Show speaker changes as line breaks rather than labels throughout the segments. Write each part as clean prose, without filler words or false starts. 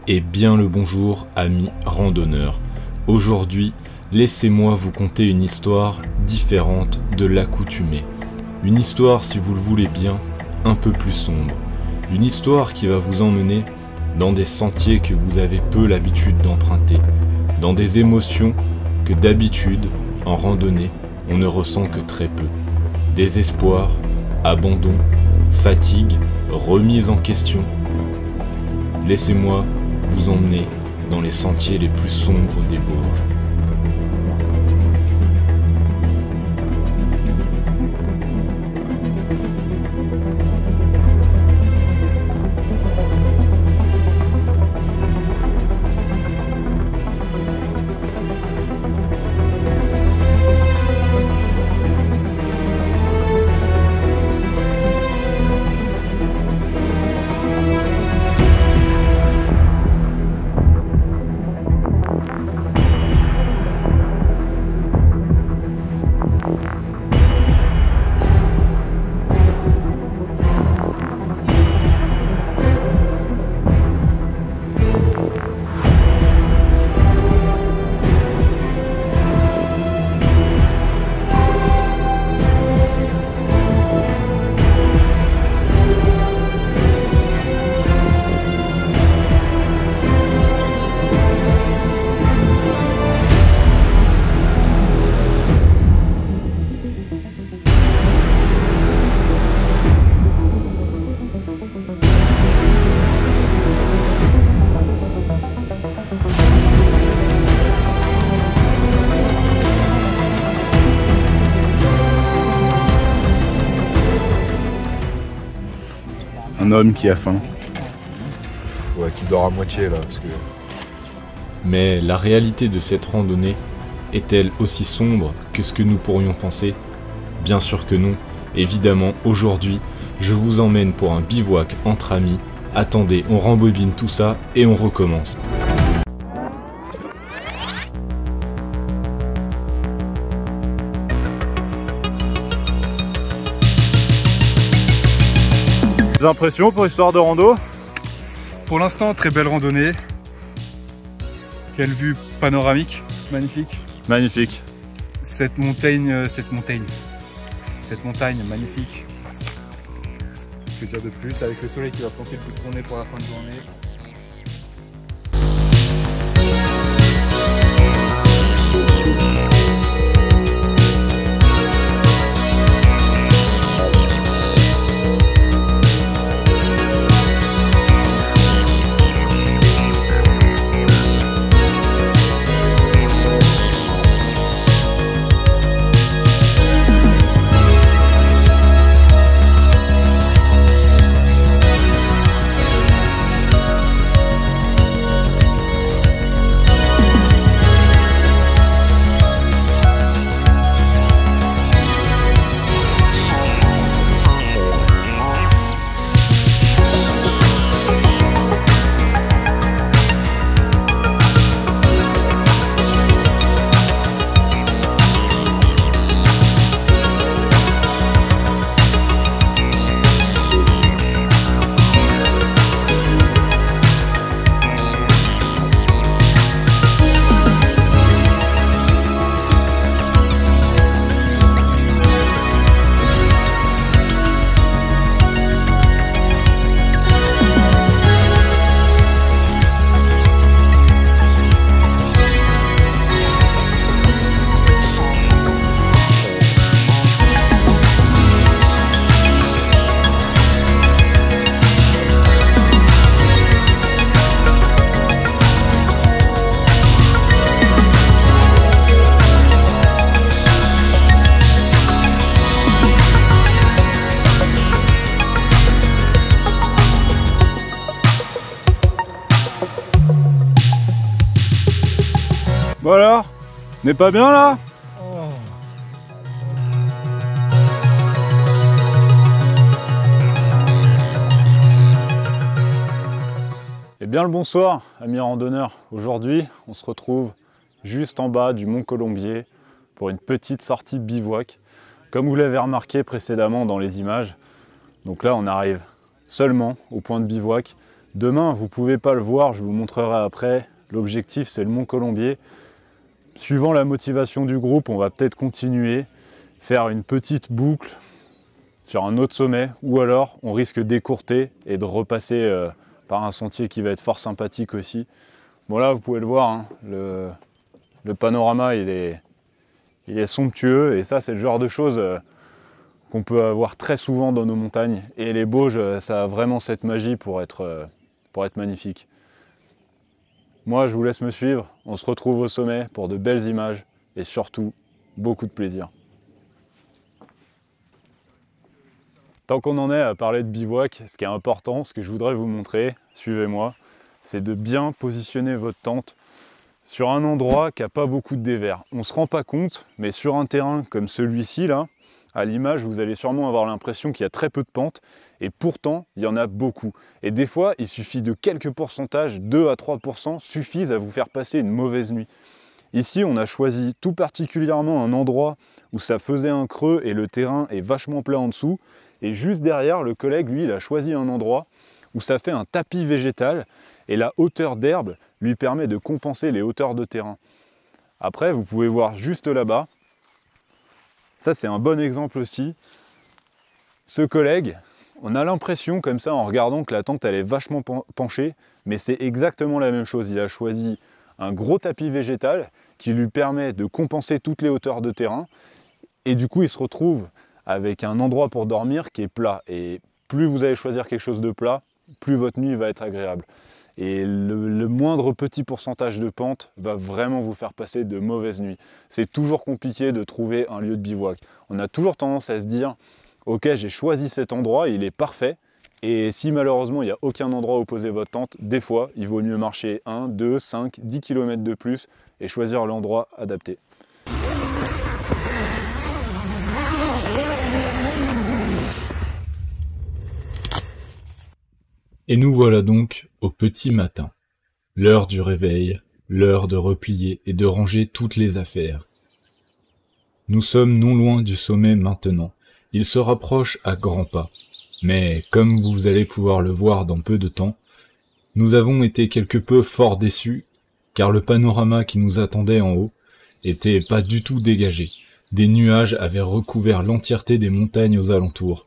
Et bien le bonjour amis randonneurs. Aujourd'hui, laissez-moi vous conter une histoire différente de l'accoutumée. Une histoire, si vous le voulez bien, un peu plus sombre. Une histoire qui va vous emmener dans des sentiers que vous avez peu l'habitude d'emprunter, dans des émotions que d'habitude, en randonnée, on ne ressent que très peu. Désespoir, abandon, fatigue, remise en question. Laissez-moi vous emmener dans les sentiers les plus sombres des Bauges.
Un homme qui a faim.
Ouais, qui dort à moitié là. Parce que...
Mais la réalité de cette randonnée est-elle aussi sombre que ce que nous pourrions penser? Bien sûr que non. Évidemment, aujourd'hui, je vous emmène pour un bivouac entre amis. Attendez, on rembobine tout ça et on recommence.
Des impressions pour histoire de rando?
Pour l'instant, très belle randonnée. Quelle vue panoramique, magnifique.
Magnifique.
Cette montagne magnifique. Que dire de plus, avec le soleil qui va planter le bout de son nez pour la fin de journée.
Bon alors, n'est pas bien là? Eh bien le bonsoir amis randonneurs. Aujourd'hui on se retrouve juste en bas du Mont Colombier pour une petite sortie bivouac. Comme vous l'avez remarqué précédemment dans les images, donc là on arrive seulement au point de bivouac. Demain, vous ne pouvez pas le voir, je vous montrerai après. L'objectif, c'est le Mont Colombier. Suivant la motivation du groupe, on va peut-être continuer, faire une petite boucle sur un autre sommet, ou alors on risque d'écourter et de repasser par un sentier qui va être fort sympathique aussi. Bon là, vous pouvez le voir, hein, le panorama, il est somptueux, et ça, c'est le genre de choses qu'on peut avoir très souvent dans nos montagnes. Et les Bauges, ça a vraiment cette magie pour être magnifique. Moi, je vous laisse me suivre. On se retrouve au sommet pour de belles images et surtout, beaucoup de plaisir. Tant qu'on en est à parler de bivouac, ce qui est important, ce que je voudrais vous montrer, suivez-moi, c'est de bien positionner votre tente sur un endroit qui n'a pas beaucoup de dévers. On ne se rend pas compte, mais sur un terrain comme celui-ci, là, à l'image, vous allez sûrement avoir l'impression qu'il y a très peu de pentes, et pourtant, il y en a beaucoup. Et des fois, il suffit de quelques pourcentages, 2 à 3%, suffisent à vous faire passer une mauvaise nuit. Ici, on a choisi tout particulièrement un endroit où ça faisait un creux et le terrain est vachement plat en dessous. Et juste derrière, le collègue, lui, il a choisi un endroit où ça fait un tapis végétal et la hauteur d'herbe lui permet de compenser les hauteurs de terrain. Après, vous pouvez voir juste là-bas, ça c'est un bon exemple aussi. Ce collègue, on a l'impression comme ça en regardant que la tente elle est vachement penchée, mais c'est exactement la même chose. Il a choisi un gros tapis végétal qui lui permet de compenser toutes les hauteurs de terrain et du coup il se retrouve avec un endroit pour dormir qui est plat. Et plus vous allez choisir quelque chose de plat, plus votre nuit va être agréable. Et le moindre petit pourcentage de pente va vraiment vous faire passer de mauvaises nuits. C'est toujours compliqué de trouver un lieu de bivouac. On a toujours tendance à se dire « Ok, j'ai choisi cet endroit, il est parfait ». Et si malheureusement il n'y a aucun endroit où poser votre tente, des fois il vaut mieux marcher 1, 2, 5, 10 km de plus et choisir l'endroit adapté.
Et nous voilà donc au petit matin. L'heure du réveil, l'heure de replier et de ranger toutes les affaires. Nous sommes non loin du sommet maintenant. Il se rapproche à grands pas. Mais comme vous allez pouvoir le voir dans peu de temps, nous avons été quelque peu fort déçus, car le panorama qui nous attendait en haut était pas du tout dégagé. Des nuages avaient recouvert l'entièreté des montagnes aux alentours.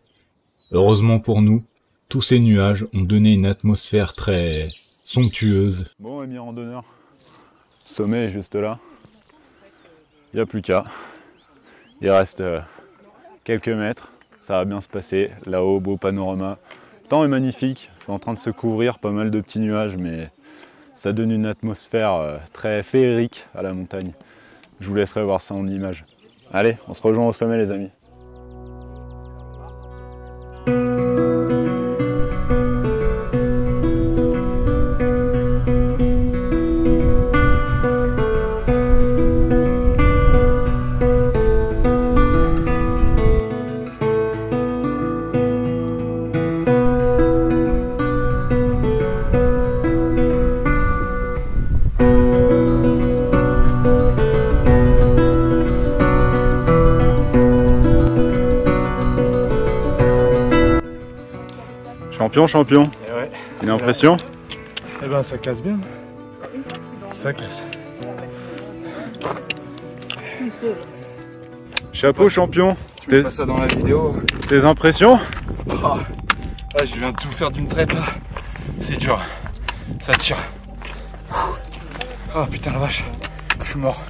Heureusement pour nous, tous ces nuages ont donné une atmosphère très somptueuse.
Bon, amis randonneurs, le sommet est juste là. Il n'y a plus qu'à. Il reste quelques mètres. Ça va bien se passer. Là-haut, beau panorama. Le temps est magnifique. C'est en train de se couvrir, pas mal de petits nuages, mais ça donne une atmosphère très féerique à la montagne. Je vous laisserai voir ça en image. Allez, on se rejoint au sommet, les amis. Champion,
Et ouais.
une impression?
Eh ben ça casse bien. Ça casse.
Chapeau champion,
Tu mets pas ça dans la vidéo.
tes impressions?
Ah, là, je viens de tout faire d'une traite là. C'est dur. Ça tire. Oh putain la vache. Je suis mort.